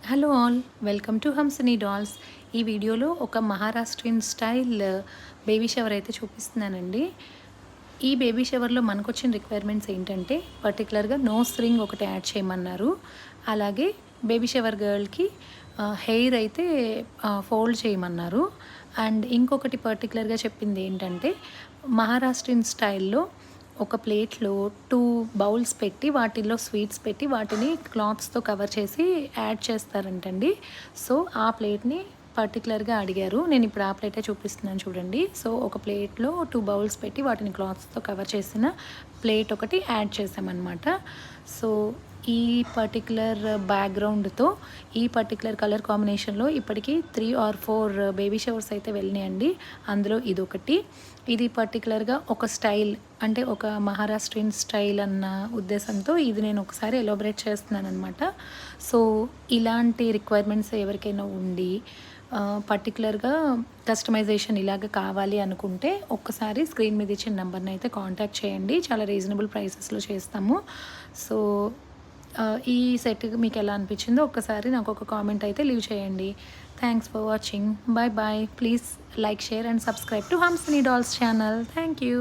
Hello all, welcome to Hamsini dolls. ఈ వీడియోలో ఒక మహారాష్ట్రియన్ స్టైల్ బేబీ షవర్ అయితే చూపిస్తున్నానండి. ఈ బేబీ షవర్లో మనకొచ్చిన రిక్వైర్మెంట్స్ ఏంటంటే పర్టికులర్గా నోస్ రింగ్ ఒకటి యాడ్ చేయమన్నారు. అలాగే బేబీ షవర్ గర్ల్కి హెయిర్ అయితే ఫోల్డ్ చేయమన్నారు. అండ్ ఇంకొకటి పర్టికులర్గా చెప్పింది ఏంటంటే మహారాష్ట్రియన్ స్టైల్లో ఒక ప్లేట్లో 2 బౌల్స్ పెట్టి వాటిల్లో స్వీట్స్ పెట్టి వాటిని క్లాత్స్తో కవర్ చేసి యాడ్ చేస్తారంటండి. సో ఆ ప్లేట్ని పర్టికులర్గా అడిగారు. నేను ఇప్పుడు ఆ ప్లేటే చూపిస్తున్నాను చూడండి. సో ఒక ప్లేట్లో 2 బౌల్స్ పెట్టి వాటిని క్లాత్స్తో కవర్ చేసిన ప్లేట్ ఒకటి యాడ్ చేసామన్నమాట. సో ఈ పర్టికులర్ బ్యాక్గ్రౌండ్తో ఈ పర్టికులర్ కలర్ కాంబినేషన్లో ఇప్పటికీ 3 or 4 బేబీ షవర్స్ అయితే వెళ్ళినాయండి. అందులో ఇదొకటి. ఇది పర్టికులర్గా ఒక స్టైల్, అంటే ఒక మహారాష్ట్రియన్ స్టైల్ అన్న ఉద్దేశంతో ఇది నేను ఒకసారి ఎలాబరేట్ చేస్తున్నాను అనమాట. సో ఇలాంటి రిక్వైర్మెంట్స్ ఎవరికైనా ఉండి పర్టికులర్గా కస్టమైజేషన్ ఇలాగ కావాలి అనుకుంటే ఒక్కసారి స్క్రీన్ మీద ఇచ్చిన నెంబర్ని అయితే కాంటాక్ట్ చేయండి. చాలా రీజనబుల్ ప్రైసెస్లో చేస్తాము. సో ఈ సెట్ మీకు ఎలా అనిపించిందో ఒక్కసారి నాకు ఒక కామెంట్ అయితే లీవ్ చేయండి. Thanks for watching. Bye bye. Please like, share and subscribe to Hamsini dolls channel. Thank you.